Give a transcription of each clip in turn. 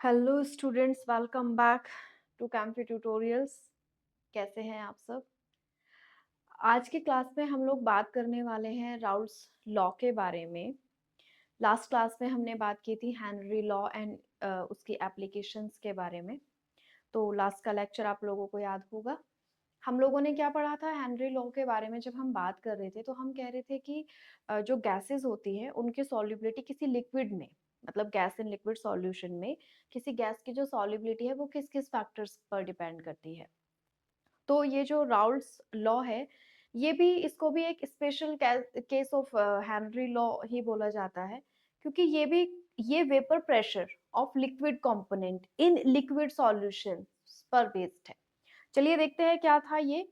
Hello students, welcome back to Campy tutorials. कैसे हैं आप सब? आज की क्लास में हम लोग बात करने वाले हैं राउल्स लॉ के बारे में। लास्ट क्लास में हमने बात की थी हेनरी लॉ एंड उसकी एप्लीकेशंस के बारे में। तो लास्ट का लेक्चर आप लोगों को याद होगा। हम लोगों ने क्या पढ़ा था हेनरी लॉ के बारे में? जब हम बात कर रहे थे तो हम कह रहे थे कि जो गैसेस होती हैं उनकी सॉल्युबिलिटी किसी लिक्विड में, मतलब गैस इन लिक्विड सॉल्यूशन में किसी गैस की जो सॉल्युबिलिटी है वो किस किस फैक्टर्स पर डिपेंड करती है। तो ये जो राउल्स लॉ है, ये भी, इसको भी एक special case of Henry law ही बोला जाता है, क्योंकि ये vapour pressure of liquid component in liquid solution पर बेस्ड है। चलिए देखते हैं क्या था ये,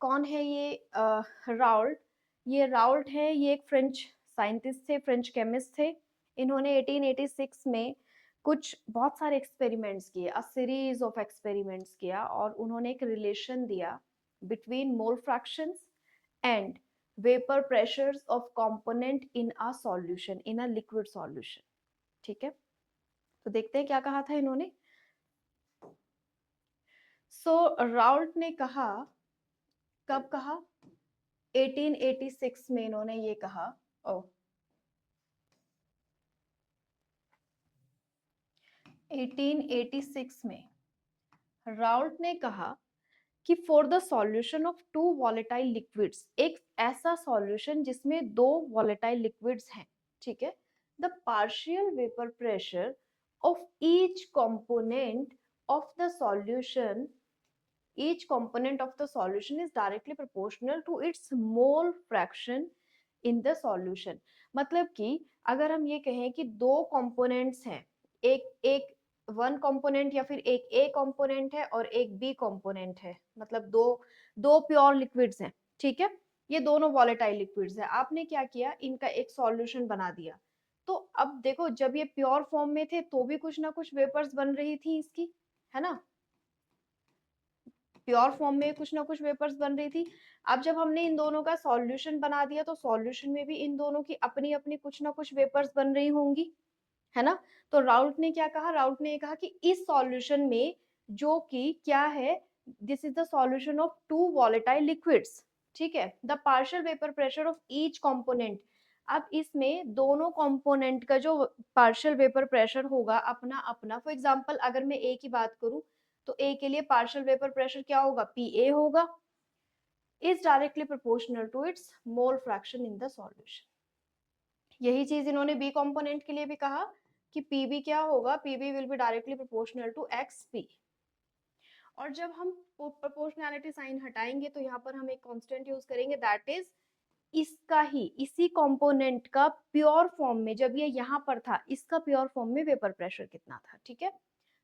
कौन है ये राउल्ट। ये राउल्ट है, ये एक फ्रेंच साइंटिस्ट थे, फ्रेंच केमिस्ट थे। इन्होंने 1886 में कुछ बहुत सारे एक्सपेरिमेंट्स किए, अ सीरीज ऑफ एक्सपेरिमेंट्स किया, और उन्होंने एक रिलेशन दिया between mole fractions and vapour pressures of component in a solution, in a liquid solution. ठीक है, तो देखते हैं क्या कहा था इन्होंने। राउल्ट ने कहा, कब कहा? 1886 में इन्होंने ये कहा। ओ 1886 में राउल्ट ने कहा कि for the solution of two volatile liquids, एक ऐसा सॉल्यूशन जिसमें दो वॉलेटाइल लिक्विड्स हैं, ठीक है, the partial vapour pressure of each component of the solution, each component of the solution is directly proportional to its mole fraction in the solution। मतलब कि अगर हम ये कहें कि दो कंपोनेंट्स हैं, एक एक वन कंपोनेंट या फिर एक ए कंपोनेंट है और एक बी कंपोनेंट है, मतलब दो दो प्योर लिक्विड्स हैं, ठीक है, ये दोनों वॉलेटाइल लिक्विड्स हैं। आपने क्या किया, इनका एक सॉल्यूशन बना दिया। तो अब देखो, जब ये प्योर फॉर्म में थे तो भी कुछ ना कुछ वेपर्स बन रही थी इसकी, है ना, प्योर फॉर्म में कुछ ना कुछ वेपर्स बन रही थी। अब जब हमने इन दोनों का सॉल्यूशन बना दिया तो सॉल्यूशन में भी इन दोनों की अपनी अपनी कुछ ना कुछ वेपर्स बन रही होंगी, है ना। तो राउल्ट ने क्या कहा, राउल्ट ने कहा कि इस सॉल्यूशन में, जो कि क्या है, this is the solution of two volatile liquids, ठीक है, the partial vapour pressure of each component. अब इसमें दोनों कंपोनेंट का जो पार्शियल वेपर प्रेशर होगा अपना अपना, फॉर एग्जांपल अगर मैं ए की बात करूं तो ए के लिए पार्शियल वेपर प्रेशर क्या होगा, पी ए होगा, is directly proportional to its mole fraction in the solution. यही चीज इन्होंने बी कंपोनेंट के लिए भी कहा कि पीबी क्या होगा, PB will be directly proportional to X P. और जब हम प्रोपोर्शनैलिटी साइन हटाएंगे तो यहाँ पर हम एक कांस्टेंट यूज करेंगे, दैट इज इसका ही, इसी कंपोनेंट का प्योर फॉर्म में, जब ये यहाँ पर था, इसका प्योर फॉर्म में वेपर प्रेशर कितना था, ठीक है।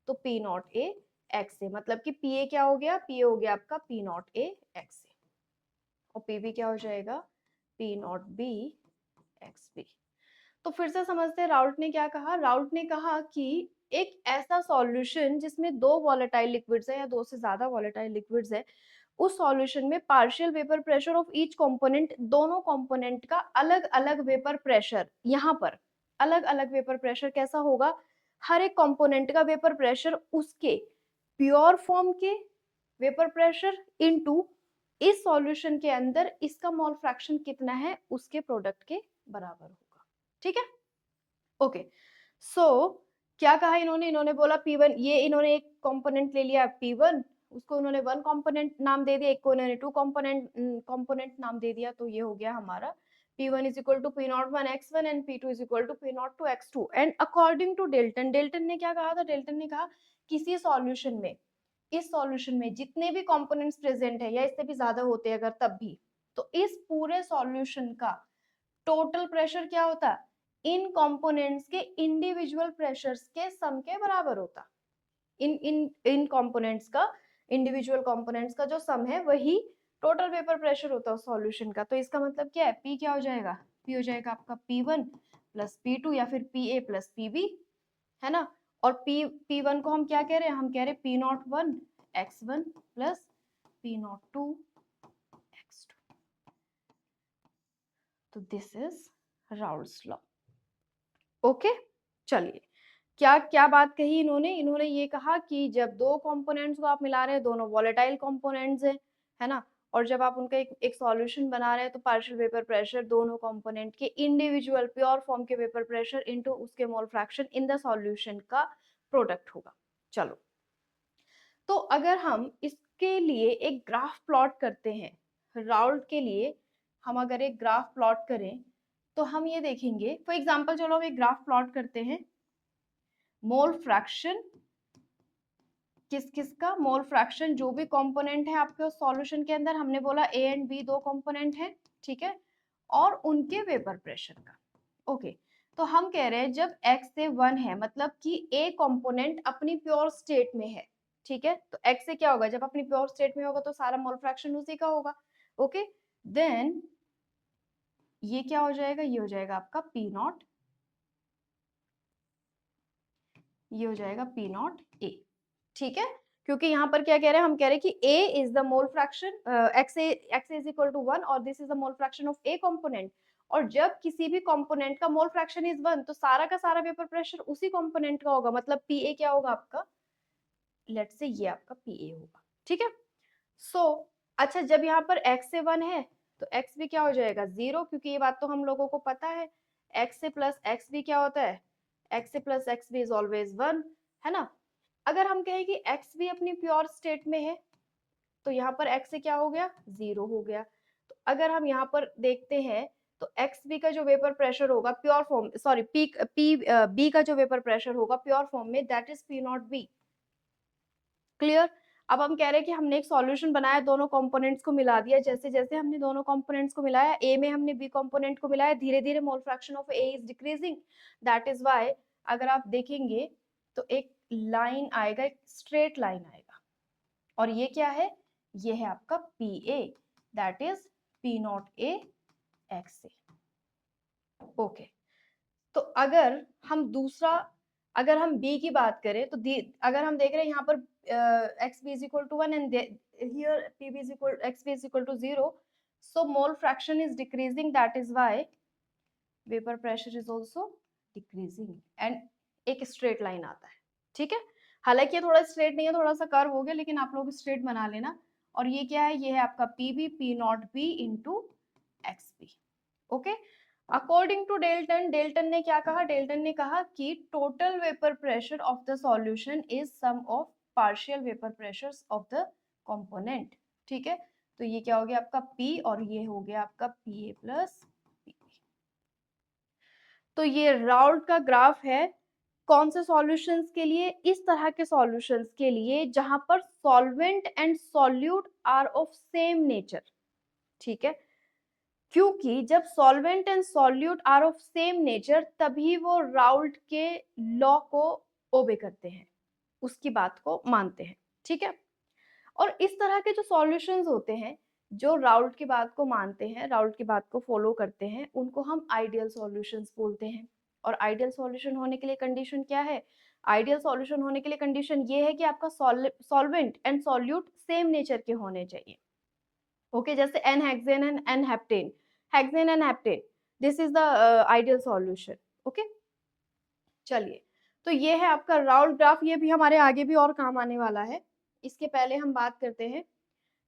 तो पी नॉट ए एक्स ए, मतलब कि पी ए क्या हो गया, पी ए हो गया आपका P naught A X A, और पी बी क्या हो जाएगा, P naught B X B. तो फिर से समझते हैं राउल्ट ने क्या कहा। राउल्ट ने कहा कि एक ऐसा सॉल्यूशन जिसमें दो वॉलेटाइल लिक्विड्स है या दो से ज्यादा वॉलेटाइल लिक्विड्स है, उस सॉल्यूशन में partial vapour pressure of each component, दोनों कंपोनेंट का अलग अलग वेपर प्रेशर, यहाँ पर अलग अलग वेपर प्रेशर कैसा होगा, हर एक कंपोनेंट का वेपर प्रेशर उसके प्योर फॉर्म के वेपर प्रेशर इनटू इस सॉल्यूशन के अंदर इसका मोल फ्रैक्शन कितना है उसके प्रोडक्ट के बराबर होगा, ठीक है। ओके, सो क्या कहा इन्होंने, इन्होंने बोला P1, ये इन्होंने एक कंपोनेंट ले लिया P1, उसको उन्होंने वन कंपोनेंट नाम दे दिया, एक को इन्होंने टू कंपोनेंट नाम दे दिया, तो ये हो गया हमारा P1 is equal to P01 x1 and P2 is equal to P02 x2। And according to Dalton, Dalton ने क्या कहा था, डेल्टन ने कहा किसी सॉल्यूशन में, इस सॉल्यूशन में जितने भी कंपोनेंट्स प्रेजेंट है या इससे भी ज्यादा होते हैं अगर तब भी, तो इस पूरे सॉल्यूशन का टोटल प्रेशर क्या होता, इन कंपोनेंट्स के इंडिविजुअल प्रेशर्स के सम के बराबर होता। इन इन इन कंपोनेंट्स का, इंडिविजुअल कंपोनेंट्स का जो सम है वही टोटल वेपर प्रेशर होता है सॉल्यूशन का। तो इसका मतलब क्या है, पी क्या हो जाएगा, पी हो जाएगा आपका P1 प्लस P2 या फिर PA प्लस PB, है ना। और P1 को हम क्या कह रहे हैं, हम कह रहे हैं P01 x1 plus P02 x2। तो this is Raoult's law. Okay, चलिए क्या क्या बात कही इन्होंने? इन्होंने ये कहा कि जब दो कंपोनेंट्स को आप मिला रहे हैं, दोनों वोलेटाइल कंपोनेंट्स हैं, है ना? और जब आप उनका एक सॉल्यूशन बना रहे हैं तो पार्शियल वेपर प्रेशर दोनों कंपोनेंट के इंडिविजुअल प्योर फॉर्म के वेपर प्रेशर इनटू उसके मोल फ्रैक्शन इन द सॉल्यूशन का प्रोडक्ट होगा। चलो, तो अगर हम इसके लिए एक ग्राफ प्लॉट करते हैं, राउल्ट के लिए हम अगर एक ग्राफ प्लॉट करें तो हम ये देखेंगे, फॉर एग्जांपल चलो हम एक ग्राफ प्लॉट करते हैं, मोल फ्रैक्शन किस किस का, मोल फ्रैक्शन जो भी कंपोनेंट है आपके सॉल्यूशन के अंदर, हमने बोला ए एंड बी दो कंपोनेंट है, ठीक है, और उनके वेपर प्रेशर का। ओके, तो हम कह रहे हैं जब x से 1 है मतलब कि a कंपोनेंट अपनी प्योर स्टेट में है, ठीक है, तो x से क्या होगा, जब अपनी प्योर स्टेट में होगा तो सारा मोल फ्रैक्शन उसी का होगा। ओके, देन ये क्या हो जाएगा, ये हो जाएगा आपका पी नॉट, ये हो जाएगा पी नॉट ए, ठीक है, क्योंकि यहाँ पर क्या कह रहे हैं, हम कह रहे हैं कि A is the mole fraction, x is equal to 1 और this is the mole fraction of A component, और जब किसी भी कंपोनेंट का मोल फ्रैक्शन इज 1 तो सारा का सारा वेपर प्रेशर उसी कंपोनेंट का होगा, मतलब PA क्या होगा आपका, लेट से ये आपका PA होगा, ठीक है। सो अच्छा, जब यहाँ पर x से 1 है तो x भी क्या हो जाएगा 0, क्योंकि ये बात तो हम लोगों को पता है, x से प्लस x भी क्या होता है, x से प्लस x भी इज ऑलवेज 1, है ना। अगर हम कहें कि x भी अपनी प्योर स्टेट में है तो यहाँ पर x से क्या हो गया, 0 हो गया। तो अगर हम यहाँ पर देखते हैं तो एक्स बी का जो वेपर प्रेशर होगा प्योर फॉर्म, सॉरी बी का जो वेपर प्रेशर होगा प्योर फॉर्म में, that is P naught B. Clear. अब हम कह रहे हैं कि हमने एक सॉल्यूशन बनाया, दोनों कंपोनेंट्स को मिला दिया, जैसे जैसे हमने दोनों कंपोनेंट्स को मिलाया, ए में हमने बी कंपोनेंट को मिलाया, धीरे धीरे मोल fraction of A is decreasing, that is why अगर आप देखेंगे तो एक लाइन आएगा, एक स्ट्रेट लाइन आएगा, और ये क्या है, ये है आपका P A, that is P naught A X A. Okay, तो अगर हम दूसरा, अगर हम बी की बात करें तो अगर हम देख रहे हैं यहाँ पर X B is equal to 1 and here P B is equal X B is equal to 0, so mole fraction is decreasing, that is why vapour pressure is also decreasing, and एक स्ट्रेट लाइन आता है, ठीक है। हालांकि ये थोड़ा straight नहीं है, थोड़ा सा कर्व हो गया, लेकिन आप लोग स्ट्रेट बना लेना। और ये क्या है, ये है आपका P B, P naught B into X B. Okay, according to Dalton, Dalton ने क्या कहा, डेल्टन ने कहा कि total vapour pressure of the solution is sum of partial vapour pressures of the component, ठीक है। तो ये क्या हो गया आपका P और ये हो गया आपका PA प्लस PB। तो ये राउल्ट का ग्राफ है, कौन से सॉल्यूशंस के लिए, इस तरह के सॉल्यूशंस के लिए जहां पर solvent and solute are of same nature, ठीक है, क्योंकि जब solvent and solute are of same nature तभी वो राउल्ट के लॉ को ओबे करते हैं, उसकी बात को मानते हैं, ठीक है। और इस तरह के जो सॉल्यूशंस होते हैं जो राउल्ट की बात को मानते हैं, राउल्ट की बात को फॉलो करते हैं, उनको हम आइडियल सॉल्यूशंस बोलते हैं। और आइडियल सॉल्यूशन होने के लिए कंडीशन क्या है, आइडियल सॉल्यूशन होने के लिए कंडीशन ये है कि आपका solvent and solute same nature के होने चाहिए। ओके, जैसे N hexane and N heptane, hexane and heptane, this is the ideal solution. Okay, चलिए, तो ये है आपका राउल्ट ग्राफ, ये भी हमारे आगे भी और काम आने वाला है। इसके पहले हम बात करते हैं,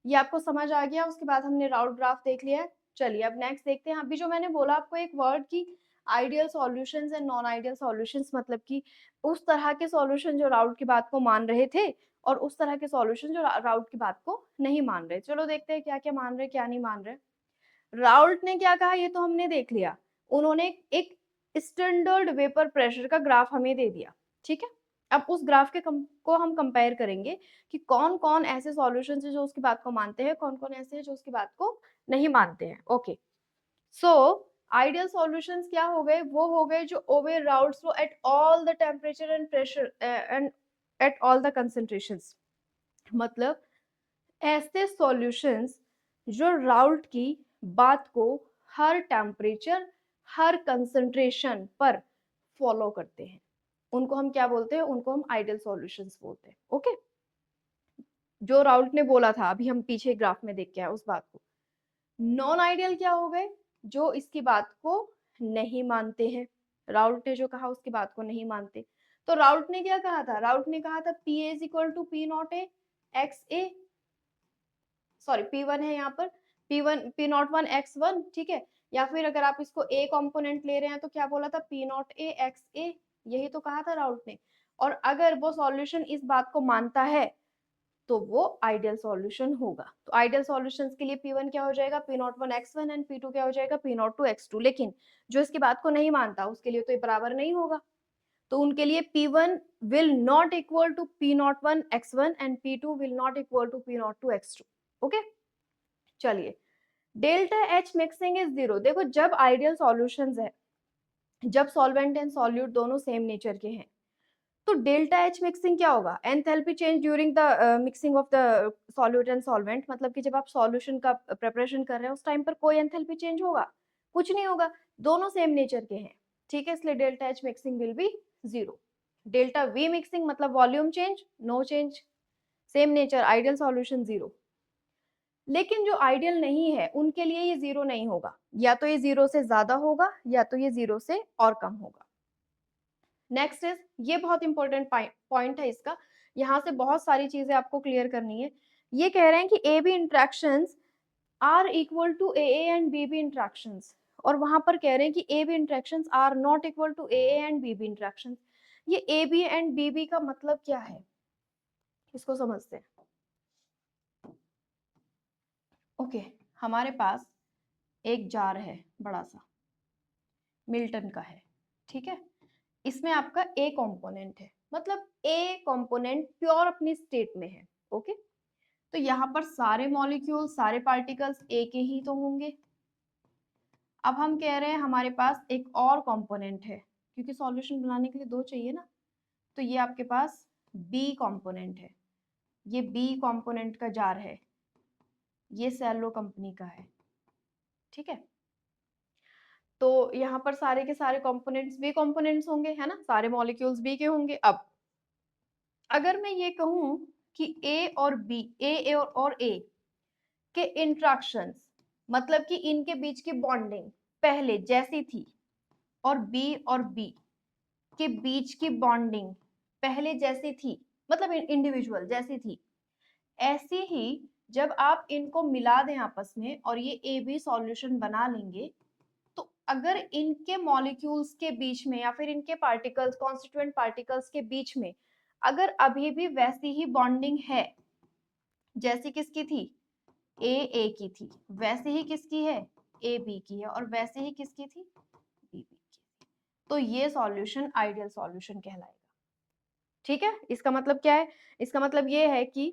ये आपको समझ आ गया, उसके बाद हमने राउल्ट ग्राफ देख लिया है। चलिए अब नेक्स्ट देखते हैं। अभी जो मैंने बोला आपको एक वर्ड की ideal solutions and non ideal solutions, मतलब कि उस तरह के सॉल्यूशन जो राउल्ट की बात को मान रहे थे और उस तरह के सॉल्यूशन जो राउल्ट की बात को नहीं मान रहे। चलो देखते हैं क्या क्या मान रहे क्या नहीं मान रहे। राउल्ट ने क्या कहा ये तो हमने देख लिया, उन्होंने एक स्टैंडर्ड वेपर प्रेशर का ग्राफ हमें दे दिया, ठीक है। अब उस ग्राफ के को हम कंपेयर करेंगे कि कौन कौन ऐसे सॉल्यूशन है जो उसकी बात को मानते हैं, कौन कौन ऐसे हैं जो उसकी बात को नहीं मानते हैं। ओके, सो आइडियल सॉल्यूशंस क्या हो गए, वो हो गए जो obey Raoult's law at all the temperature and pressure and at all the concentrations, मतलब ऐसे सॉल्यूशंस जो राउल्ट की बात को हर टेम्परेचर हर कंसंट्रेशन पर फॉलो करते हैं, उनको हम क्या बोलते हैं, उनको हम आइडियल सॉल्यूशंस बोलते हैं। ओके, जो राउल्ट ने बोला था अभी हम पीछे ग्राफ में देख के आए उस बात को। नॉन आइडियल क्या हो गए, जो इसकी बात को नहीं मानते हैं, राउल्ट ने जो कहा उसकी बात को नहीं मानते। तो राउल्ट ने क्या कहा था, राउल्ट ने कहा था P is equal to P naught A X A, sorry P1 है यहाँ पर, P0 1 x1, ठीक है। या फिर अगर आप इसको A कंपोनेंट ले रहे हैं तो क्या बोला था, P0 A x A, यही तो कहा था राउल्ट ने। और अगर वो सॉल्यूशन इस बात को मानता है तो वो आइडियल सॉल्यूशन होगा। तो आइडियल सॉल्यूशंस के लिए P1 क्या हो जाएगा, P0 1 x1 एंड P2 क्या हो जाएगा, P0 2 x2। लेकिन जो इसकी बात को नहीं मानता उसके लिए तो ये बराबर नहीं होगा। तो उनके लिए P1 will not equal to P0 1 x1 and P2 will not equal to P0 2 x2। Okay, चलिए delta H mixing is zero. देखो जब आइडियल सॉल्यूशंस है, जब सॉल्वेंट एंड सॉल्यूट दोनों सेम नेचर के हैं, तो डेल्टा एच मिक्सिंग क्या होगा, enthalpy change during the mixing of the solute and solvent. मतलब कि जब आप सॉल्यूशन का प्रिपरेशन कर रहे हैं उस टाइम पर कोई एंथैल्पी चेंज होगा, कुछ नहीं होगा, दोनों सेम नेचर के हैं, ठीक है। इसलिए delta H mixing will be zero. Delta V mixing मतलब volume change, no change, same nature, ideal solution zero. लेकिन जो आइडियल नहीं है उनके लिए ये जीरो नहीं होगा, या तो ये जीरो से ज्यादा होगा या तो ये जीरो से और कम होगा। नेक्स्ट इज, ये बहुत इंपॉर्टेंट पॉइंट है इसका, यहाँ से बहुत सारी चीजें आपको क्लियर करनी है। ये कह रहे हैं कि A B interactions are equal to A and B B interactions, और वहां पर कह रहे हैं कि A B interactions are not equal to A and B B interactions. ये A B and B B का मतलब क्या है, इसको समझते हैं। ओके, हमारे पास एक जार है बड़ा सा, मिल्टन का है, ठीक है। इसमें आपका ए कंपोनेंट है, मतलब ए कंपोनेंट प्योर अपनी स्टेट में है, ओके। तो यहाँ पर सारे मॉलिक्यूल, सारे पार्टिकल्स ए के ही तो होंगे। अब हम कह रहे हैं हमारे पास एक और कंपोनेंट है, क्योंकि सॉल्यूशन बनाने के लिए दो चाहिए ना। तो ये आपके पास बी कंपोनेंट है, ये बी कंपोनेंट का जार है, ये सेलो कंपनी का है, ठीक है। तो यहाँ पर सारे के सारे कंपोनेंट्स बी कंपोनेंट्स होंगे, है ना, सारे मॉलिक्यूल्स बी के होंगे। अब अगर मैं ये कहूं कि ए और बी, ए और ए के इंट्रैक्शंस, मतलब कि इनके बीच की बॉन्डिंग पहले जैसी थी, और बी के बीच की बॉन्डिंग पहले जैसी थी, मतलब इंडिविजुअल जैसी थी, ऐसी ही जब आप इनको मिला दें आपस में और ये ए बी सॉल्यूशन बना लेंगे, तो अगर इनके मॉलिक्यूल्स के बीच में या फिर इनके पार्टिकल्स, कॉन्स्टिट्यूएंट पार्टिकल्स के बीच में अगर अभी भी वैसी ही बॉन्डिंग है जैसी किसकी थी, ए की थी, वैसे ही किसकी है, ए बी की है, और वैसे ही किसकी थी, बी की, तो ये सॉल्यूशन आइडियल सॉल्यूशन कहलाएगा, ठीक है। इसका मतलब क्या है, इसका मतलब ये है कि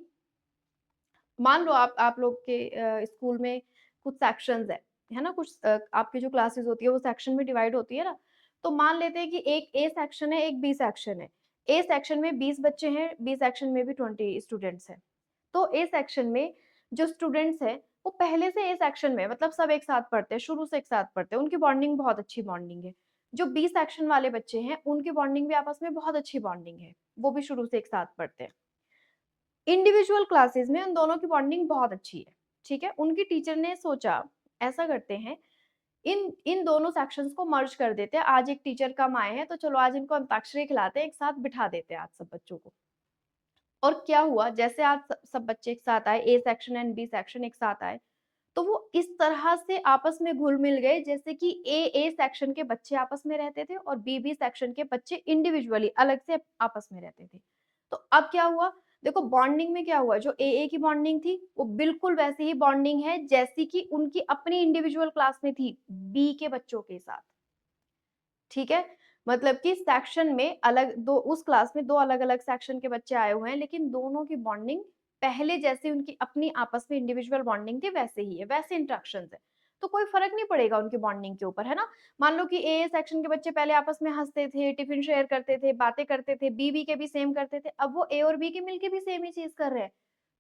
मान लो आप लोग के स्कूल में कुछ सेक्शंस है ना, कुछ आपकी जो क्लासेस होती है वो सेक्शन में डिवाइड होती है ना। तो मान लेते हैं कि एक ए सेक्शन है, एक बी सेक्शन है। ए सेक्शन में 20 बच्चे हैं, बी सेक्शन में भी 20 स्टूडेंट्स हैं। तो ए सेक्शन में जो स्टूडेंट्स हैं वो पहले से ए सेक्शन में, मतलब सब एक साथ पढ़ते हैं, शुरू से एक साथ पढ़ते हैं, उनकी बॉन्डिंग बहुत अच्छी बॉन्डिंग है। जो बी सेक्शन वाले बच्चे हैं उनकी बॉन्डिंग भी आपस में बहुत अच्छी बॉन्डिंग है, वो भी शुरू से एक साथ पढ़ते हैं। इंडिविजुअल क्लासेस में उन दोनों की बॉन्डिंग बहुत अच्छी है, ठीक है। उनकी टीचर ने सोचा ऐसा करते हैं, इन इन दोनों सेक्शंस को मर्ज कर देते हैं, आज एक टीचर कम आए हैं तो चलो आज इनको अंताक्षरी खिलाते हैं, एक साथ बिठा देते हैं आज सब बच्चों को। और क्या हुआ, जैसे आज सब बच्चे एक साथ आए, A section and B section एक साथ आए, तो वो इस तरह से आपस में घुल मिल गए जैसे कि ए सेक्शन के बच्चे आपस में रहते थे और बी सेक्शन के बच्चे इंडिविजुअली अलग से आपस में रहते थे। तो अब क्या हुआ, देखो बॉन्डिंग में क्या हुआ, जो ए की बॉन्डिंग थी वो बिल्कुल वैसी ही बॉन्डिंग है जैसी कि उनकी अपनी इंडिविजुअल क्लास में थी बी के बच्चों के साथ, ठीक है। मतलब कि सेक्शन में अलग दो, उस क्लास में दो अलग अलग सेक्शन के बच्चे आए हुए हैं, लेकिन दोनों की बॉन्डिंग पहले जैसे उनकी अपनी आपस में इंडिविजुअल बॉन्डिंग थी वैसे ही है, वैसे इंट्रैक्शंस है। तो कोई फर्क नहीं पड़ेगा उनकी बॉन्डिंग के ऊपर, है ना। मान लो कि ए सेक्शन के बच्चे पहले आपस में हंसते थे, टिफिन शेयर करते थे, बातें करते थे, बी के भी सेम करते थे, अब वो ए और बी के मिलके भी सेम ही चीज कर रहे हैं।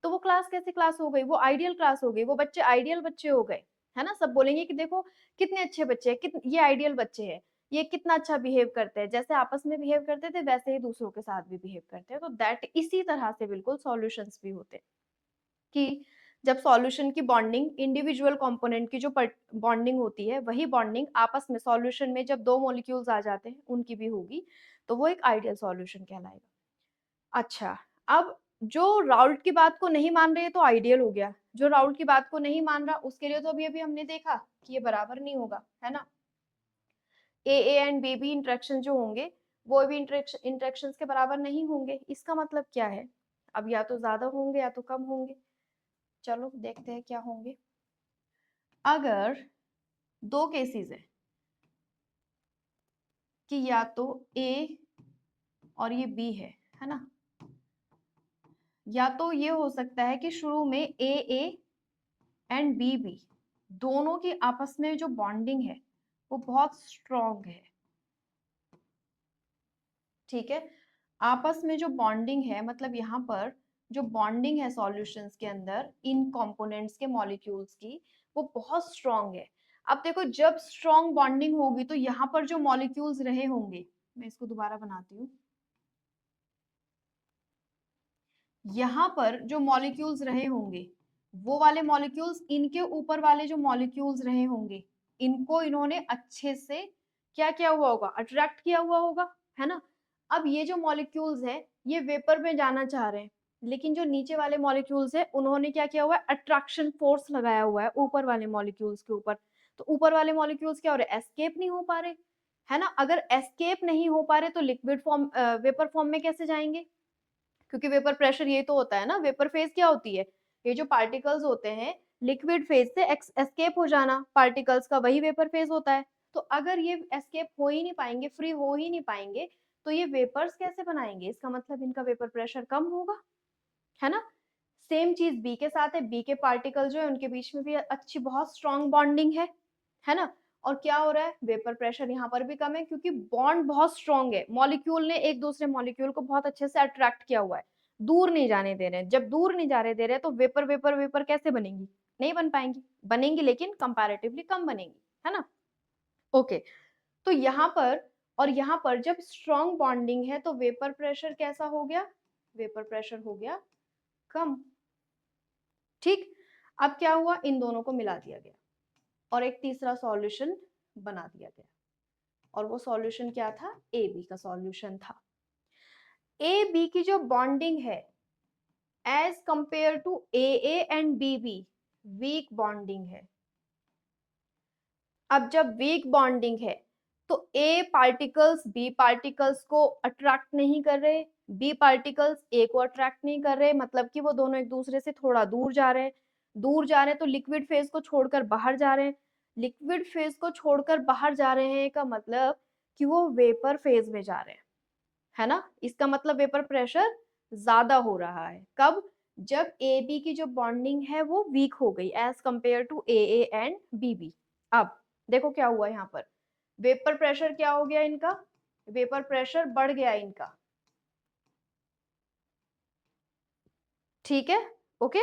तो वो क्लास कैसी क्लास हो गई, वो आइडियल क्लास हो गई, वो बच्चे आइडियल बच्चे हो गए, है ना। सब बोलेंगे कि देखो कितने अच्छे बच्चे हैं, ये आइडियल बच्चे हैं, ये कितना अच्छा बिहेव करते हैं, जैसे आपस में बिहेव करते थे वैसे ही दूसरों के साथ भी बिहेव करते हैं। तो दैट इसी तरह से बिल्कुल सॉल्यूशंस भी होते हैं कि जब सॉल्यूशन की बॉन्डिंग इंडिविजुअल कंपोनेंट की जो बॉन्डिंग होती है वही बॉन्डिंग आपस में सॉल्यूशन में जब दो मॉलिक्यूल्स आ जाते हैं उनकी भी होगी। तो वो एक आइडियल सॉल्यूशन कहलाएगा। अच्छा, अब जो राउल्ट की बात को नहीं मान रहे तो आइडियल हो गया, जो राउल्ट की बात को नहीं मान रहा उसके लिए तो अभी हमने देखा कि ये बराबर नहीं होगा, है ना। ए एंड बी इंटरेक्शन जो होंगे वो भी इंटरेक्शंस के बराबर नहीं होंगे। इसका मतलब क्या है, अब या तो ज्यादा होंगे या तो कम होंगे। चलो देखते हैं क्या होंगे। अगर दो केसेस है कि या तो ए और ये बी है ना, या तो ये हो सकता है कि शुरू में ए एंड बी दोनों की आपस में जो बॉन्डिंग है वो बहुत स्ट्रॉन्ग है, ठीक है। आपस में जो बॉन्डिंग है मतलब यहाँ पर जो बॉन्डिंग है सॉल्यूशंस के अंदर इन कंपोनेंट्स के मॉलिक्यूल्स की वो बहुत स्ट्रॉन्ग है। अब देखो जब स्ट्रॉन्ग बॉन्डिंग होगी तो यहाँ पर जो मॉलिक्यूल्स रहे होंगे, मैं इसको दोबारा बनाती हूँ, यहाँ पर जो मॉलिक्यूल्स रहे होंगे वो वाले मॉलिक्यूल्स इनके ऊपर वाले जो मॉलिक्यूल्स रहे होंगे इनको इन्होंने अच्छे से क्या किया हुआ होगा, अट्रैक्ट किया हुआ होगा, है ना। अब ये जो मॉलिक्यूल्स है ये वेपर में जाना चाह रहे हैं, लेकिन जो नीचे वाले मॉलिक्यूल्स है उन्होंने क्या किया हुआ है, अट्रैक्शन फोर्स लगाया हुआ है ऊपर वाले मॉलिक्यूल्स के ऊपर। तो ऊपर वाले मॉलिक्यूल्स क्या हो रहे हैं, एस्केप नहीं हो पा रहे, है ना। अगर एस्केप नहीं हो पा रहे तो लिक्विड फॉर्म वेपर फॉर्म में कैसे जाएंगे, क्योंकि वेपर प्रेशर ये तो होता है ना, वेपर फेज क्या होती है, ये जो पार्टिकल्स होते हैं लिक्विड फेज से एस्केप हो जाना पार्टिकल्स का, वही वेपर फेज होता है। तो अगर ये एस्केप हो ही नहीं पाएंगे, फ्री हो ही नहीं पाएंगे, तो ये वेपर्स कैसे बनाएंगे, इसका मतलब इनका वेपर प्रेशर कम होगा, है ना। सेम चीज बी के साथ है, बी के पार्टिकल जो है उनके बीच में भी अच्छी बहुत स्ट्रॉन्ग बॉन्डिंग है ना। और क्या हो रहा है, वेपर प्रेशर यहाँ पर भी कम है क्योंकि बॉन्ड बहुत स्ट्रॉन्ग है, मॉलिक्यूल ने एक दूसरे मॉलिक्यूल को बहुत अच्छे से अट्रैक्ट किया हुआ है, दूर नहीं जाने दे रहे हैं। जब दूर नहीं जाने दे रहे तो वेपर वेपर वेपर कैसे बनेंगी, नहीं बन पाएंगी, बनेंगी लेकिन कंपैरेटिवली कम बनेंगी, है ना। ओके, तो यहाँ पर और यहाँ पर जब स्ट्रॉन्ग बॉन्डिंग है तो वेपर प्रेशर कैसा हो गया, वेपर प्रेशर हो गया कम, ठीक। अब क्या हुआ, इन दोनों को मिला दिया गया और एक तीसरा सॉल्यूशन बना दिया गया, और वो सॉल्यूशन क्या था, ए बी का सॉल्यूशन था। ए बी की जो बॉन्डिंग है as compare to A and B B weak bonding है। अब जब वीक बॉन्डिंग है तो ए पार्टिकल्स बी पार्टिकल्स को अट्रैक्ट नहीं कर रहे, बी पार्टिकल्स ए को अट्रैक्ट नहीं कर रहे, मतलब कि वो दोनों एक दूसरे से थोड़ा दूर जा रहे हैं, दूर जा रहे हैं तो लिक्विड फेज को छोड़कर बाहर जा रहे हैं, लिक्विड फेज को छोड़कर बाहर जा रहे हैं का मतलब कि वो वेपर फेज में जा रहे हैं, है ना। इसका मतलब वेपर प्रेशर ज्यादा हो रहा है कब, जब ए बी की जो बॉन्डिंग है वो वीक हो गई as compare to A and B B. अब देखो क्या हुआ यहाँ पर, वेपर प्रेशर क्या हो गया इनका, वेपर प्रेशर बढ़ गया इनका, ठीक है। ओके,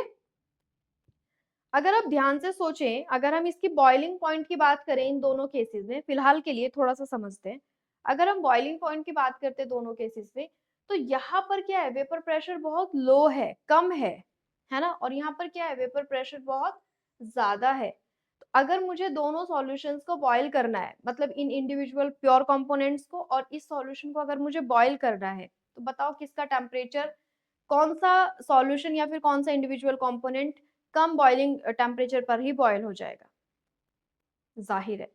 अगर आप ध्यान से सोचें, अगर हम इसकी बॉइलिंग पॉइंट की बात करें इन दोनों केसेस में, फिलहाल के लिए थोड़ा सा समझते हैं। अगर हम बॉइलिंग पॉइंट की बात करते हैं दोनों केसेस में, तो यहाँ पर क्या है, वेपर प्रेशर बहुत लो है, कम है ना, और यहाँ पर क्या है, वेपर प्रेशर बहुत ज्यादा है। तो अगर मुझे दोनों सॉल्यूशंस को बॉईल करना है, मतलब इन इंडिविजुअल प्योर कंपोनेंट्स को और इस सॉल्यूशन को अगर मुझे बॉईल करना है, तो बताओ किसका टेम्परेचर, कौन सा सॉल्यूशन या फिर कौन सा इंडिविजुअल कंपोनेंट कम बॉइलिंग टेम्परेचर पर ही बॉयल हो जाएगा, जाहिर है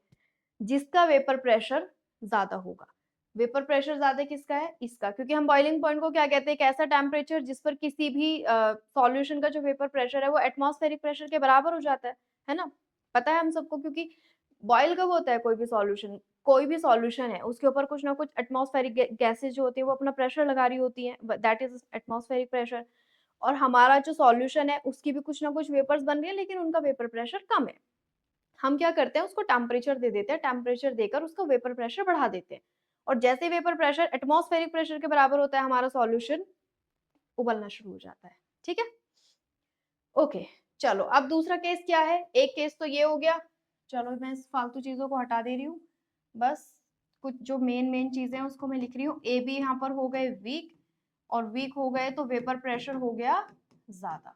जिसका वेपर प्रेशर ज्यादा होगा। वेपर प्रेशर ज्यादा किसका है, इसका, क्योंकि हम बॉइलिंग पॉइंट को क्या कहते हैं, एक ऐसा टेम्परेचर जिस पर किसी भी सॉल्यूशन का जो वेपर प्रेशर है वो एटमॉस्फेरिक प्रेशर के बराबर हो जाता है ना। पता है हम सबको, क्योंकि बॉयल कब होता है कोई भी सॉल्यूशन, कोई भी सॉल्यूशन है उसके ऊपर कुछ ना कुछ एटमॉस्फेरिक गैसेज जो होती है वो अपना प्रेशर लगा रही होती है, दैट इज एटमॉस्फेरिक प्रेशर। और हमारा जो सॉल्यूशन है उसकी भी कुछ ना कुछ वेपर्स बन रही है लेकिन उनका वेपर प्रेशर कम है। हम क्या करते हैं, उसको टेम्परेचर दे देते हैं, टेम्परेचर देकर उसका वेपर प्रेशर बढ़ा देते हैं, और जैसे वेपर प्रेशर एटमॉस्फेरिक प्रेशर के बराबर होता है हमारा सॉल्यूशन उबलना शुरू हो जाता है, ठीक है। ओके, चलो अब दूसरा केस क्या है, एक केस तो ये हो गया, चलो मैं इस फालतू चीजों को हटा दे रही हूँ, बस कुछ जो मेन मेन चीजें हैं उसको मैं लिख रही हूँ। ए बी यहाँ पर हो गए वीक, और वीक हो गए तो वेपर प्रेशर हो गया ज्यादा।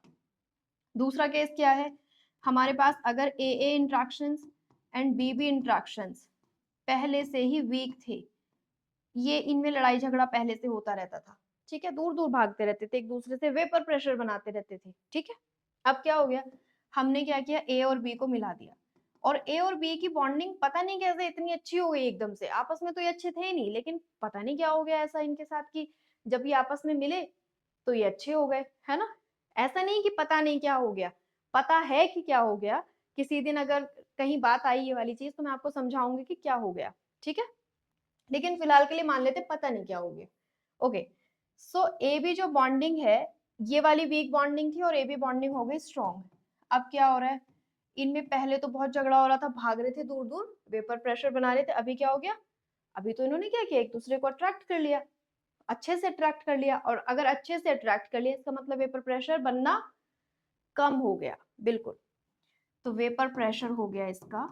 दूसरा केस क्या है, हमारे पास अगर ए इंट्रैक्शंस एंड बी इंट्रैक्शंस पहले से ही वीक थे, ये इनमें लड़ाई झगड़ा पहले से होता रहता था, ठीक है, दूर दूर भागते रहते थे, एक दूसरे से वेपर प्रेशर बनाते रहते थे, ठीक है। अब क्या हो गया, हमने क्या किया, ए और बी को मिला दिया, और ए और बी की बॉन्डिंग पता नहीं कैसे इतनी अच्छी हो गई एकदम से, आपस में तो ये अच्छे थे ही नहीं, लेकिन पता नहीं क्या हो गया ऐसा इनके साथ कि जब ये आपस में मिले तो ये अच्छे हो गए, है ना। ऐसा नहीं कि पता नहीं क्या हो गया, पता है कि क्या हो गया, किसी दिन अगर कहीं बात आई ये वाली चीज तो मैं आपको समझाऊंगी कि क्या हो गया, ठीक है, लेकिन फिलहाल के लिए मान लेते पता नहीं क्या हो गया। ओके, सो ए बी जो बॉन्डिंग है, ये वाली वीक बॉन्डिंग थी और ए बी बॉन्डिंग हो गई स्ट्रॉन्ग। अब क्या हो रहा है, इनमें पहले तो बहुत झगड़ा हो रहा था, भाग रहे थे दूर दूर, वेपर प्रेशर बना रहे थे, अभी क्या हो गया, अभी तो इन्होंने क्या किया, एक दूसरे को अट्रैक्ट कर लिया, अच्छे से अट्रैक्ट कर लिया, और अगर अच्छे से अट्रैक्ट कर लिया इसका मतलब वेपर प्रेशर बनना कम हो गया, बिल्कुल, तो वेपर प्रेशर हो गया इसका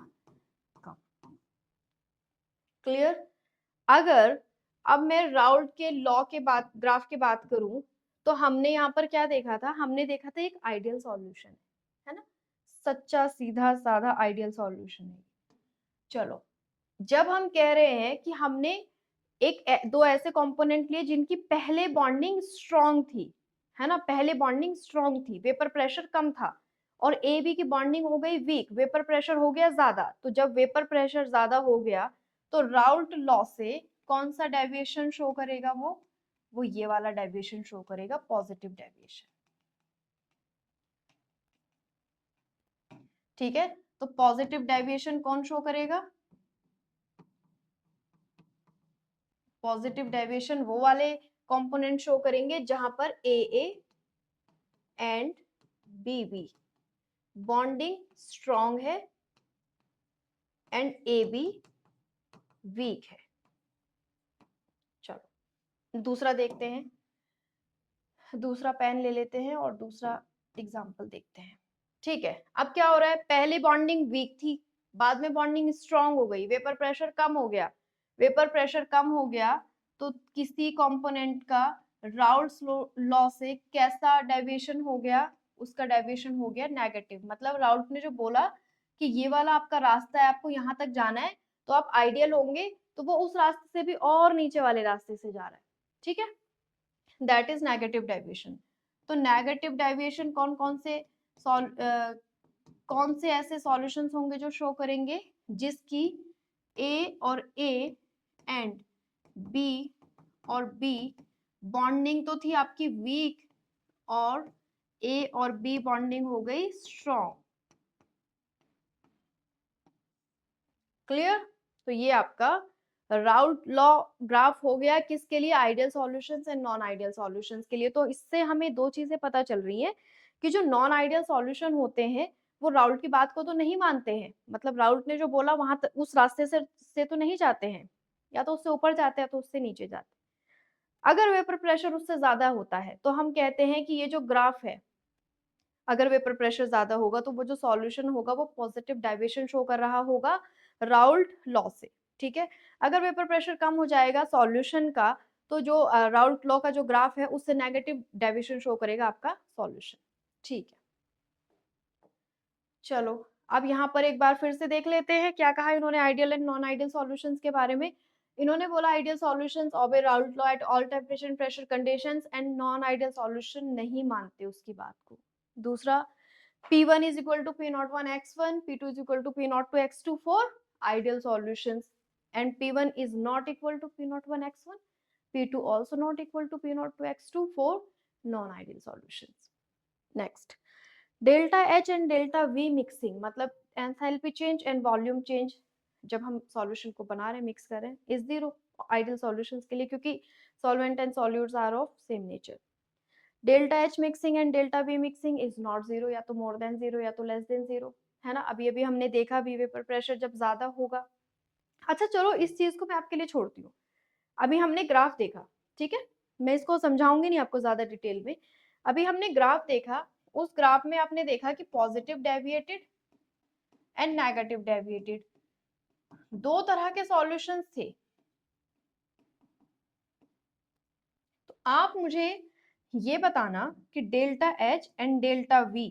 कम। क्लियर। अगर अब मैं राउल्ट के लॉ के बात, ग्राफ की बात करूं, तो हमने यहाँ पर क्या देखा था, हमने देखा था एक आइडियल सॉल्यूशन, है ना, सच्चा सीधा साधा आइडियल सॉल्यूशन है। चलो, जब हम कह रहे हैं कि हमने दो ऐसे कंपोनेंट लिए जिनकी पहले बॉन्डिंग स्ट्रॉन्ग थी, है ना, पहले बॉन्डिंग स्ट्रॉन्ग थी, वेपर प्रेशर कम था, और ए बी की बॉन्डिंग हो गई वीक, वेपर प्रेशर हो गया ज्यादा, तो जब वेपर प्रेशर ज्यादा हो गया तो राउल्ट लॉ से कौन सा डेविएशन शो करेगा, वो ये वाला डेविएशन शो करेगा, पॉजिटिव डेविएशन, ठीक है। तो पॉजिटिव डेविएशन कौन शो करेगा, पॉजिटिव डेविएशन वो वाले कंपोनेंट शो करेंगे जहां पर A A and B B bonding strong है एंड ए बी वीक है। चलो दूसरा देखते हैं, दूसरा पेन ले लेते हैं और दूसरा एग्जाम्पल देखते हैं, ठीक है। अब क्या हो रहा है, पहले बॉन्डिंग वीक थी, बाद में बॉन्डिंग स्ट्रॉन्ग हो गई, वेपर प्रेशर कम हो गया, वेपर प्रेशर कम हो गया तो किसी कंपोनेंट का राउल्ट्स लॉ से कैसा डेविएशन हो गया, उसका डेविएशन हो गया नेगेटिव, मतलब राउल्ट ने जो बोला कि ये वाला आपका रास्ता है, आपको यहाँ तक जाना है, तो आप आइडियल होंगे, तो वो उस रास्ते से भी और नीचे वाले रास्ते से जा रहा है, ठीक है, दैट इज नेगेटिव डेविएशन। तो नेगेटिव डेविएशन कौन कौन से कौन से ऐसे सॉल्यूशंस होंगे जो शो करेंगे जिसकी ए और ए एंड बी और बी बॉन्डिंग तो थी आपकी वीक, और ए और बी बॉन्डिंग हो गई स्ट्रॉन्ग। क्लियर। तो ये आपका राउल्ट लॉ ग्राफ हो गया किसके लिए, ideal solutions and non ideal solutions के लिए। तो इससे हमें दो चीजें पता चल रही हैं कि जो नॉन आइडियल सॉल्यूशन होते हैं वो राउल्ट की बात को तो नहीं मानते हैं, मतलब राउल्ट ने जो बोला वहां उस रास्ते से तो नहीं जाते हैं, या तो उससे ऊपर जाते हैं तो उससे नीचे जाते हैं। अगर वेपर प्रेशर उससे ज्यादा होता है तो हम कहते हैं कि ये जो ग्राफ है, अगर वेपर प्रेशर ज्यादा होगा तो वो जो सॉल्यूशन होगा वो पॉजिटिव डेविएशन शो कर रहा होगा राउल्ट लॉ से, ठीक है। अगर वेपर प्रेशर कम हो जाएगा सॉल्यूशन का, तो जो राउल्ट लॉ का जो ग्राफ है उससे नेगेटिव डेविएशन शो करेगा आपका सॉल्यूशन, ठीक है। चलो अब यहाँ पर एक बार फिर से देख लेते हैं क्या कहा इन्होंने ideal and non ideal solutions के बारे में। इन्होंने बोला ideal solutions obey Raoult law at all temperature and pressure conditions, and non ideal solution नहीं मानते उसकी बात को। दूसरा, P1 is equal to P01 x1, P2 is equal to P02 x2 for ideal solutions, and P1 is not equal to P01 x1, P2 also not equal to P02 x2 for non-ideal solutions. Next, delta H and delta V mixing मतलब enthalpy change and volume change जब हम solution को बना रहे हैं, mix कर रहे हैं, इज जीरो आइडियल सॉल्यूशंस के लिए, क्योंकि solvent and solutes are of same nature. Delta H mixing and delta B mixing is not zero, या तो मोर देन जीरो या तो लेस देन जीरो, है ना। अभी अभी हमने देखा भी वेपर प्रेशर जब ज्यादा होगा। अच्छा चलो इस चीज को मैं आपके लिए छोड़ती हूँ, अभी हमने ग्राफ देखा, ठीक है, मैं इसको समझाऊंगी नहीं आपको ज्यादा डिटेल में। अभी हमने ग्राफ देखा, उस ग्राफ में आपने देखा कि positive deviated and negative deviated दो तरह के सॉल्यूशंस थे। तो आप मुझे ये बताना कि delta H and delta we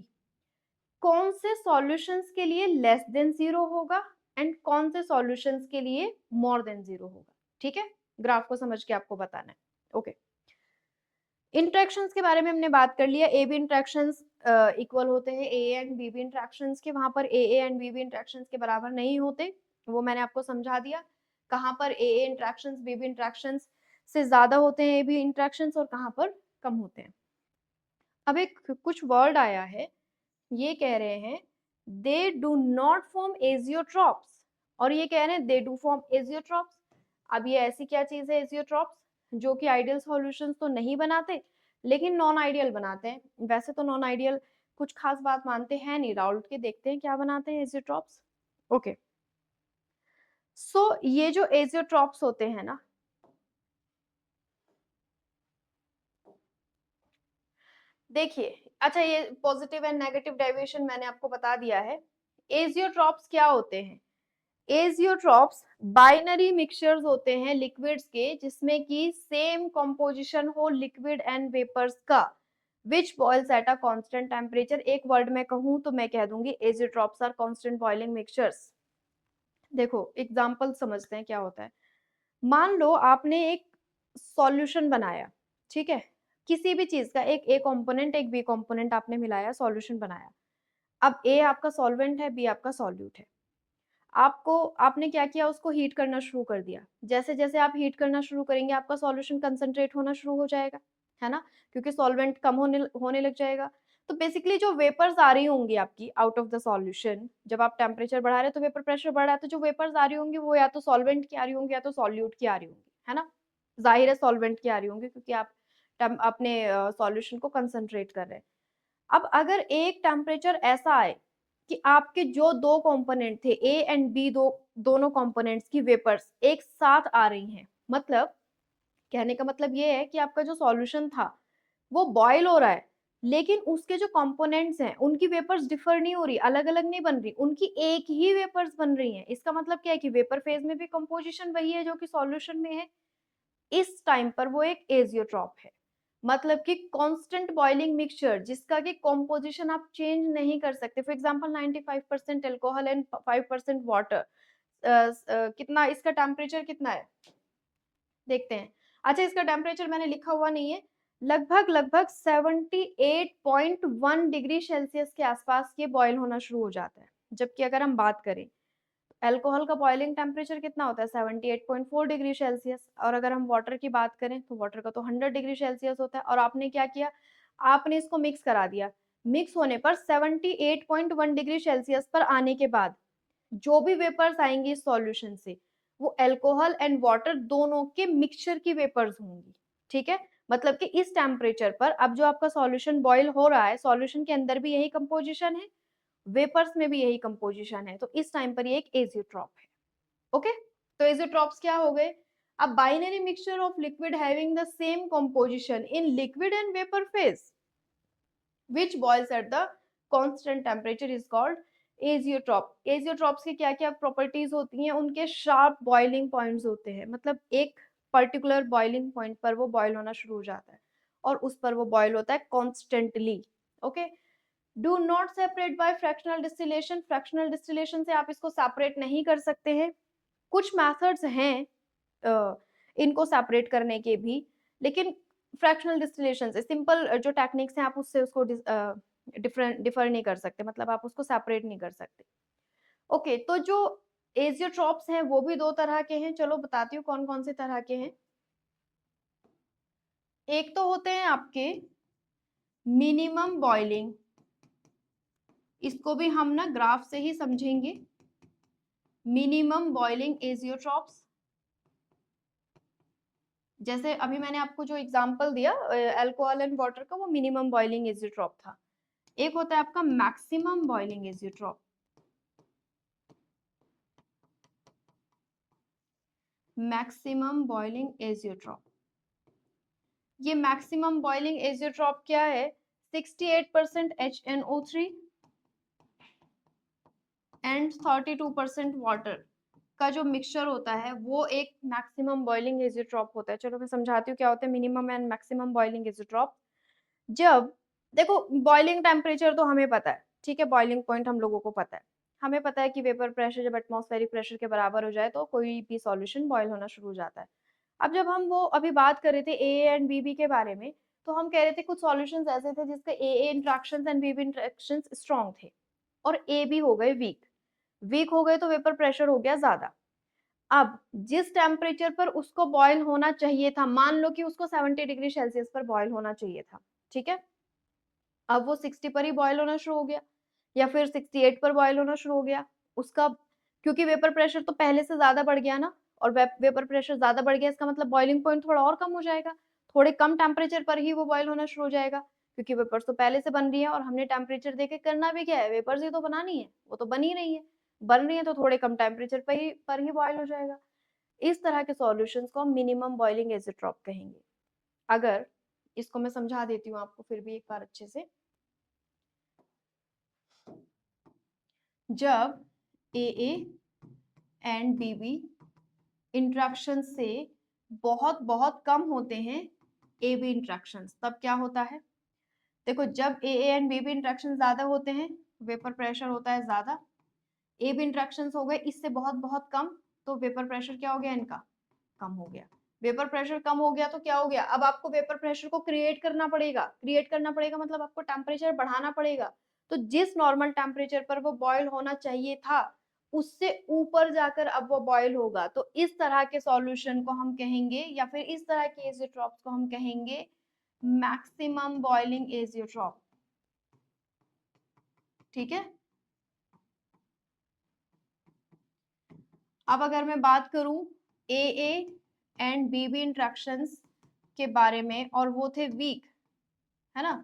कौन से सॉल्यूशंस के लिए लेस देन जीरो होगा एंड कौन से सॉल्यूशंस के लिए मोर देन जीरो होगा, ठीक है। ग्राफ को समझ के आपको बताना है। ओके, इंटरेक्शंस के बारे में हमने बात कर लिया। ए बी इंटरेक्शंस इक्वल होते हैं A and B B interactions के, वहां पर A and B B interactions के बराबर नहीं होते, वो मैंने आपको समझा दिया। कहाँ पर ए इंटरेक्शंस बी बी इंटरेक्शंस से ज्यादा होते हैं ए बी इंटरेक्शंस, और कहाँ पर कम होते हैं। अब एक कुछ वर्ड आया है, ये कह रहे हैं they do not form azeotropes, और ये कह रहे हैं दे डू फॉर्म एजियोट्रॉप्स। अब ये ऐसी क्या चीज है एजियोट्रॉप्स, जो कि आइडियल सॉल्यूशंस तो नहीं बनाते लेकिन नॉन आइडियल बनाते हैं। वैसे तो नॉन आइडियल कुछ खास बात मानते हैं नहीं, राउल्ट के देखते हैं क्या बनाते हैं एजियोट्रॉप्स। ओके, सो ये जो एजियोट्रॉप्स होते हैं ना, देखिए, अच्छा ये पॉजिटिव एंड नेगेटिव डेविएशन मैंने आपको बता दिया है। एजियोट्रॉप्स क्या होते हैं? एजियोट्रॉप्स बाइनरी मिक्सचर्स होते हैं लिक्विड्स के, जिसमें की सेम कंपोजिशन हो लिक्विड एंड वेपर्स का, which boils at a constant temperature. एक वर्ड में कहूं तो मैं कह दूंगी azeotropes are constant boiling mixtures. देखो एग्जांपल समझते हैं क्या होता है। मान लो आपने एक सॉल्यूशन बनाया, ठीक है, किसी भी चीज का, एक ए कंपोनेंट एक बी कंपोनेंट आपने मिलाया, सॉल्यूशन बनाया। अब ए आपका सॉल्वेंट है, बी आपका सॉल्यूट है। आपको आपने क्या किया, उसको हीट करना शुरू कर दिया। जैसे जैसे आप हीट करना शुरू करेंगे आपका सॉल्यूशन कंसंट्रेट होना शुरू हो जाएगा, है ना, क्योंकि सॉल्वेंट कम होने लग जाएगा। तो बेसिकली जो वेपर्स आ रही होंगी आपकी आउट ऑफ द सॉल्यूशन, जब आप टेम्परेचर बढ़ा रहे हैं तो वेपर प्रेशर बढ़ रहा है, तो जो वेपर्स आ रही होंगी वो या तो सॉल्वेंट की आ रही होंगी या तो सॉल्यूट की आ रही होंगी, है ना। जाहिर है सॉल्वेंट की आ रही होंगी, क्योंकि आप अपने सॉल्यूशन को कंसंट्रेट कर रहे हैं। अब अगर एक टेम्परेचर ऐसा आए कि आपके जो दो कंपोनेंट थे ए एंड बी, दोनों कंपोनेंट्स की वेपर्स एक साथ आ रही हैं, मतलब कहने का मतलब ये है कि आपका जो सॉल्यूशन था वो बॉयल हो रहा है, लेकिन उसके जो कंपोनेंट्स हैं उनकी वेपर्स डिफर नहीं हो रही, अलग अलग नहीं बन रही, उनकी एक ही वेपर्स बन रही हैं। इसका मतलब क्या है कि वेपर फेज में भी कंपोजिशन वही है जो कि सॉल्यूशन में है। इस टाइम पर वो एक एजियोट्रॉप है, मतलब कि कांस्टेंट बॉइलिंग मिक्सचर जिसका कि कॉम्पोजिशन आप चेंज नहीं कर सकते। For example 95% alcohol and 5% water, कितना इसका टेम्परेचर कितना है देखते हैं। अच्छा इसका टेम्परेचर मैंने लिखा हुआ नहीं है, लगभग लगभग 78.1 डिग्री सेल्सियस के आसपास ये बॉयल होना शुरू हो जाता है। जबकि अगर हम बात करें अल्कोहल का बॉइलिंग टेम्परेचर कितना होता है 78.4 डिग्री सेल्सियस, और अगर हम वाटर की बात करें तो वाटर का तो 100 डिग्री सेल्सियस होता है। और आपने क्या किया, आपने इसको मिक्स करा दिया। मिक्स होने पर 78.1 डिग्री सेल्सियस पर आने के बाद जो भी वेपर्स आएंगी इस सॉल्यूशन से, वो अल्कोहल एंड वाटर दोनों के मिक्सचर की वेपर्स होंगी, ठीक है। मतलब कि इस टेम्परेचर पर अब जो आपका सॉल्यूशन बॉईल हो रहा है, सॉल्यूशन के अंदर भी यही कंपोजिशन है, वेपर्स में भी यही कंपोजिशन है, तो इस टाइम पर ये एक एजियोट्रॉप है। ओके, तो एजियोट्रॉप्स क्या हो गए? अब binary mixture of liquid having the same composition in liquid and vapour phase which boils at the constant temperature is called azeotrope. Azeotropes की क्या क्या प्रॉपर्टीज होती हैं? उनके शार्प बॉइलिंग पॉइंट्स होते हैं, मतलब एक पर्टिकुलर बॉइलिंग पॉइंट पर वो बॉयल होना शुरू हो जाता है और उस पर वो बॉयल होता है constantly. Okay, do not separate by fractional distillation. Fractional distillation से आप इसको सेपरेट नहीं कर सकते हैं। कुछ मेथड्स हैं इनको सेपरेट करने के भी, लेकिन फ्रैक्शनल डिस्टिलेशन से सिंपल जो टेक्निक्स हैं आप उससे उसको डिफर नहीं कर सकते, मतलब आप उसको सेपरेट नहीं कर सकते। ओके, तो जो एजियोट्रॉप्स हैं वो भी दो तरह के हैं, चलो बताती हूँ कौन कौन से तरह के हैं। एक तो होते हैं आपके मिनिमम बॉइलिंग, इसको भी हम ना ग्राफ से ही समझेंगे। मिनिमम बॉइलिंग एजियोट्रॉप्स, जैसे अभी मैंने आपको जो एग्जांपल दिया अल्कोहल एंड वाटर का, वो मिनिमम बॉइलिंग एजियोट्रॉप था। एक होता है आपका maximum boiling azeotrope. Maximum boiling azeotrope, ये मैक्सिमम बॉइलिंग एजियोट्रॉप क्या है? 68% HNO3 एंड 32% वाटर का जो मिक्सचर होता है वो एक मैक्सिमम बॉइलिंग एजियोट्रॉप होता है। चलो मैं समझाती हूँ क्या होता है minimum and maximum boiling azeotrope. जब देखो बॉइलिंग टेम्परेचर तो हमें पता है, ठीक है, बॉइलिंग पॉइंट हम लोगों को पता है। हमें पता है कि वेपर प्रेशर जब एटमॉस्फेरिक प्रेशर के बराबर हो जाए तो कोई भी सॉल्यूशन बॉयल होना शुरू हो जाता है। अब जब हम वो अभी बात कर रहे थे ए एंड बी के बारे में, तो हम कह रहे थे कुछ सॉल्यूशंस ऐसे थे जिसके A interactions and B interactions strong थे और ए बी हो गए वीक। वीक हो गए तो वेपर प्रेशर हो गया ज्यादा। अब जिस टेम्परेचर पर उसको बॉयल होना चाहिए था, मान लो कि उसको 70 डिग्री सेल्सियस पर बॉयल होना चाहिए था, ठीक है, अब वो 60 पर ही बॉयल होना शुरू हो गया या फिर 68 पर बॉयल होना शुरू हो गया उसका, क्योंकि वेपर प्रेशर तो पहले से ज्यादा बढ़ गया ना, और वेपर प्रेशर ज्यादा बढ़ गया इसका मतलब बॉइलिंग पॉइंट थोड़ा और कम हो जाएगा, थोड़े कम टेम्परेचर पर ही वो बॉयल होना शुरू हो जाएगा, क्योंकि वेपर्स तो पहले से बन रही है और हमने टेम्परेचर देके करना भी क्या है, वेपर्स ही तो बनानी है, वो तो बन ही रही है, बन रही है तो थोड़े कम टेम्परेचर पर ही बॉयल हो जाएगा। इस तरह के सॉल्यूशंस को हम मिनिमम बॉइलिंग एजेट्रॉप कहेंगे। अगर इसको मैं समझा देती हूँ आपको फिर भी एक बार अच्छे से, जब ए एंड बी इंट्रैक्शन से बहुत बहुत कम होते हैं ए बी इंट्रैक्शन, तब क्या होता है, देखो जब ए एंड बी इंट्रैक्शन ज्यादा होते हैं वेपर प्रेशर होता है ज्यादा, ए बी इंट्रैक्शन हो गए इससे बहुत बहुत कम, तो वेपर प्रेशर क्या हो गया इनका, कम हो गया। वेपर प्रेशर कम हो गया तो क्या हो गया, अब आपको वेपर प्रेशर को क्रिएट करना पड़ेगा, क्रिएट करना पड़ेगा मतलब आपको टेम्परेचर बढ़ाना पड़ेगा, तो जिस नॉर्मल टेम्परेचर पर वो बॉयल होना चाहिए था उससे ऊपर जाकर अब वो बॉयल होगा, तो इस तरह के सॉल्यूशन को हम कहेंगे या फिर इस तरह के एजियोट्रॉप्स को हम कहेंगे मैक्सिमम बॉइलिंग एजियोट्रॉप, ठीक है। अब अगर मैं बात करूं ए एंड बी इंट्रैक्शंस के बारे में, और वो थे वीक, है ना,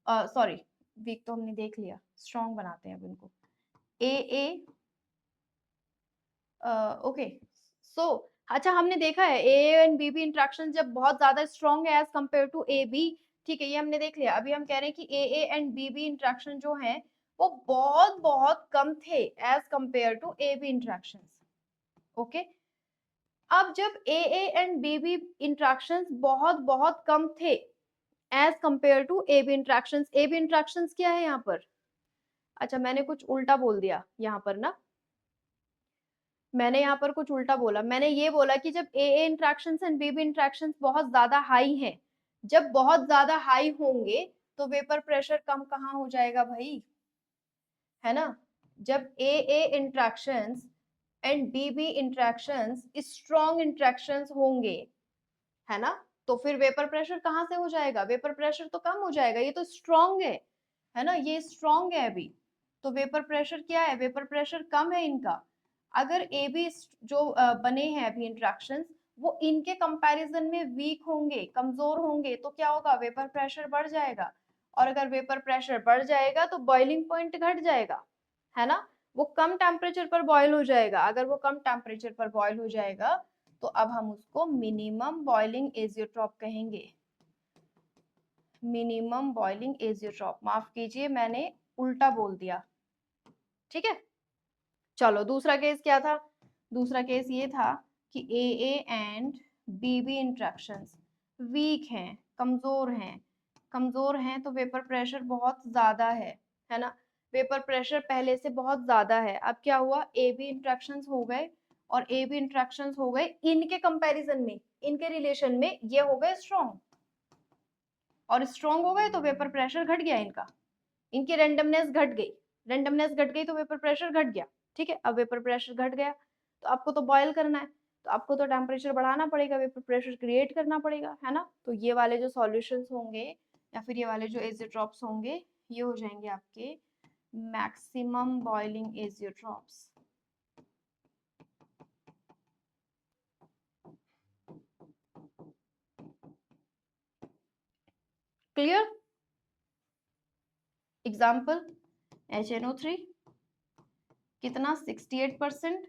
सॉरी वीक तो हमने देख लिया, स्ट्रॉन्ग बनाते हैं अब इनको, ए ओके, सो अच्छा हमने देखा है ए एंड बी इंट्रैक्शन जब बहुत ज्यादा स्ट्रॉन्ग है as compare to A B, ठीक है, ये हमने देख लिया। अभी हम कह रहे हैं कि ए एंड बी इंट्रैक्शन जो है वो बहुत बहुत कम थे as compare to A B interaction, okay. अब जब ए एंड बी इंट्रैक्शन बहुत बहुत कम थे as compare to A B interaction, A B interaction क्या है यहाँ पर, अच्छा मैंने कुछ उल्टा बोल दिया यहाँ पर ना, मैंने यहाँ पर कुछ उल्टा बोला, मैंने ये बोला कि जब A interaction and B interaction बहुत ज्यादा हाई हैं, जब बहुत ज्यादा हाई होंगे तो वेपर प्रेशर कम कहाँ हो जाएगा भाई, है ना, जब A interaction and B interaction strong interaction होंगे, है ना, तो फिर वेपर प्रेशर कहाँ से हो जाएगा, वेपर प्रेशर तो कम हो जाएगा, ये तो स्ट्रॉन्ग है ना, ये स्ट्रॉन्ग है अभी, तो वेपर प्रेशर क्या है, वेपर प्रेशर कम है इनका। अगर ए बी जो बने हैं अभी इंट्रैक्शन, वो इनके कंपैरिजन में वीक होंगे, कमजोर होंगे, तो क्या होगा, वेपर प्रेशर बढ़ जाएगा, और अगर वेपर प्रेशर बढ़ जाएगा तो बॉइलिंग पॉइंट घट जाएगा, है ना, वो कम टेम्परेचर पर बॉयल हो जाएगा, अगर वो कम टेम्परेचर पर बॉयल हो जाएगा तो अब हम उसको मिनिमम बॉइलिंग एजियोट्रॉप कहेंगे, मिनिमम बॉइलिंग एजियोट्रॉप, माफ कीजिए मैंने उल्टा बोल दिया, ठीक है। चलो दूसरा केस क्या था, दूसरा केस ये था कि A and B interactions weak हैं, कमजोर हैं, कमजोर हैं तो वेपर प्रेशर बहुत ज्यादा है ना, वेपर प्रेशर पहले से बहुत ज्यादा है, अब क्या हुआ, ए बी इंट्रैक्शंस हो गए और ए बी इंट्रैक्शंस हो गए इनके कंपैरिजन में, इनके रिलेशन में ये हो गए स्ट्रॉन्ग, और स्ट्रॉन्ग हो गए तो वेपर प्रेशर घट गया इनका, इनकी रेंडमनेस घट गई, रेंडमनेस घट गई तो वेपर प्रेशर घट गया, ठीक है। अब वेपर प्रेशर घट गया तो आपको तो बॉयल करना है, तो आपको तो टेम्परेचर बढ़ाना पड़ेगा, वेपर प्रेशर क्रिएट करना पड़ेगा, है ना, तो ये वाले जो सॉल्यूशंस होंगे या फिर ये वाले जो एजियोट्रॉप्स होंगे ये हो जाएंगे आपके maximum boiling azeotropes. Clear, example HNO3 कितना 68%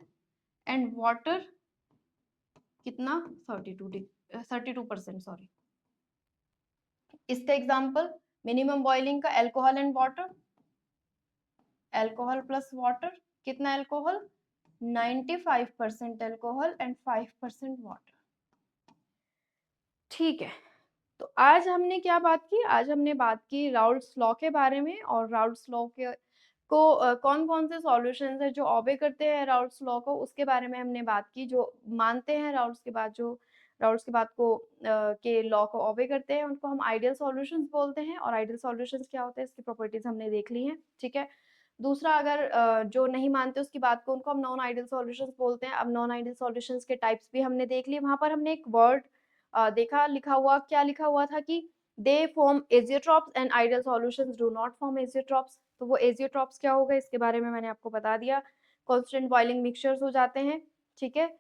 एंड वाटर कितना 32% सॉरी, इसका एग्जाम्पल मिनिमम बॉइलिंग का alcohol and water, alcohol plus water, कितना अल्कोहल 95% अल्कोहल एंड 5% वाटर, ठीक है। तो आज हमने क्या बात की, आज हमने बात की राउल्ट्स लॉ के बारे में, और राउल्ट्स लॉ के को कौन कौन से सॉल्यूशंस है जो ऑबे करते हैं राउल्ट्स लॉ को, उसके बारे में हमने बात की, जो मानते हैं राउल्ट्स के बाद जो राउल्ट्स की बात को के लॉ को ओबे करते हैं, उनको हम आइडियल सॉल्यूशंस बोलते हैं। और आइडियल सॉल्यूशंस क्या होते हैं, इसकी प्रॉपर्टीज़ हमने देख ली हैं, ठीक है। दूसरा, अगर जो नहीं मानते उसकी बात को, उनको हम नॉन आइडियल सॉल्यूशंस बोलते हैं। अब नॉन आइडियल सॉल्यूशंस के टाइप्स भी हमने देख लिए। वहाँ पर हमने एक वर्ड देखा लिखा हुआ, क्या लिखा हुआ था कि they form azeotropes and ideal solutions do not form azeotropes. तो वो एजियोट्रॉप्स क्या होगा, इसके बारे में मैंने आपको बता दिया। कांस्टेंट बॉइलिंग मिक्सचर्स हो जाते हैं, ठीक है।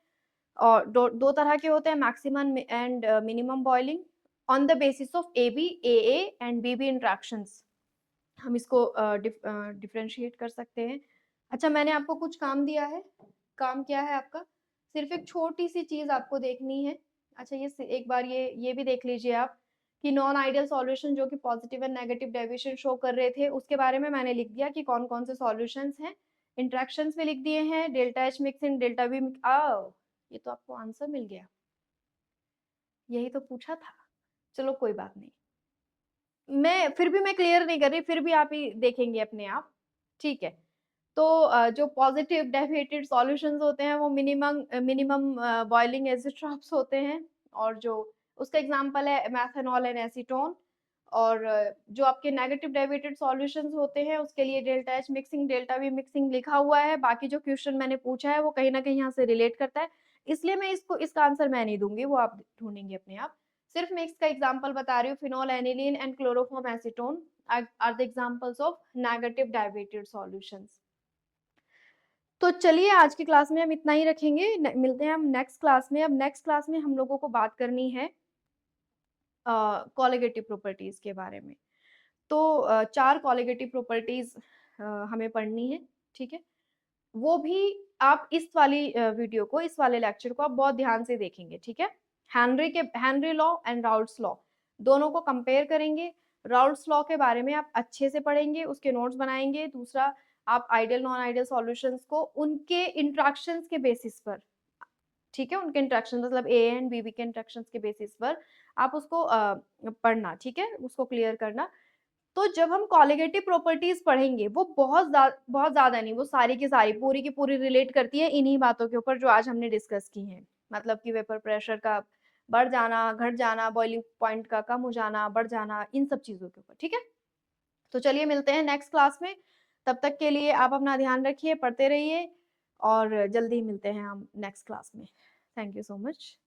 और दो तरह के होते हैं, maximum and minimum boiling on the basis of AB, AA and BB interactions. हम इसको डिफरेंशिएट कर सकते हैं। अच्छा, मैंने आपको कुछ काम दिया है। काम क्या है आपका? सिर्फ एक छोटी सी चीज आपको देखनी है। अच्छा, एक बार ये भी देख लीजिए आप कि नॉन आइडियल सॉल्यूशन जो कि positive and negative deviation show कर रहे थे, उसके बारे में मैंने लिख दिया कि कौन कौन से सॉल्यूशंस हैं। इंट्रैक्शंस में लिख दिए हैं, delta H mixing, delta we. ये तो आपको आंसर मिल गया, यही तो पूछा था। चलो कोई बात नहीं, मैं क्लियर नहीं कर रही, फिर भी आप ही देखेंगे अपने आप, ठीक है। तो जो पॉजिटिव डेविएटेड सॉल्यूशंस होते हैं वो मिनिमम मिनिमम बॉइलिंग एजिट्रॉप्स होते हैं। और जो उसका एग्जांपल है मेथनॉल एंड एसीटोन। और जो आपके नेगेटिव डेविएटेड सॉल्यूशंस होते हैं उसके लिए delta H mixing, delta V mixing लिखा हुआ है। बाकी जो क्वेश्चन मैंने पूछा है वो कहीं ना कहीं यहाँ से रिलेट करता है, इसलिए मैं इसका आंसर मैं नहीं दूंगी, वो आप ढूंढेंगे अपने आप। सिर्फ मैं इसका एग्जाम्पल बता रही हूँ, phenol aniline and chloroform acetone are the examples of negative deviated solutions. तो चलिए, आज की क्लास में हम इतना ही रखेंगे, मिलते हैं हम नेक्स्ट क्लास में। अब नेक्स्ट क्लास में हम लोगों को बात करनी है कॉलिगेटिव प्रॉपर्टीज के बारे में। तो 4 कॉलिगेटिव प्रॉपर्टीज हमें पढ़नी है, ठीक है। वो भी आप इस वाली वीडियो को, इस वाले लेक्चर को आप बहुत ध्यान से देखेंगे, ठीक है। Henry law and Raoult's law दोनों को कंपेयर करेंगे। राउल्ट्स लॉ के बारे में आप अच्छे से पढ़ेंगे, उसके नोट्स बनाएंगे। दूसरा, आप आइडियल नॉन आइडियल सॉल्यूशंस को उनके इंट्रैक्शंस के बेसिस पर, ठीक है, उनके इंट्रैक्शन मतलब ए एंड बी के इंट्रैक्शंस के बेसिस पर आप उसको पढ़ना, ठीक है, उसको क्लियर करना। तो जब हम कॉलिगेटिव प्रॉपर्टीज पढ़ेंगे वो बहुत ज्यादा नहीं, वो सारी की सारी पूरी की पूरी रिलेट करती है इन्हीं बातों के ऊपर जो आज हमने डिस्कस की हैं। मतलब कि वेपर प्रेशर का बढ़ जाना, घट जाना, बॉइलिंग पॉइंट का कम हो जाना, बढ़ जाना, इन सब चीजों के ऊपर, ठीक है। तो चलिए मिलते हैं नेक्स्ट क्लास में। तब तक के लिए आप अपना ध्यान रखिए, पढ़ते रहिए, और जल्दी ही मिलते हैं हम नेक्स्ट क्लास में। Thank you so much.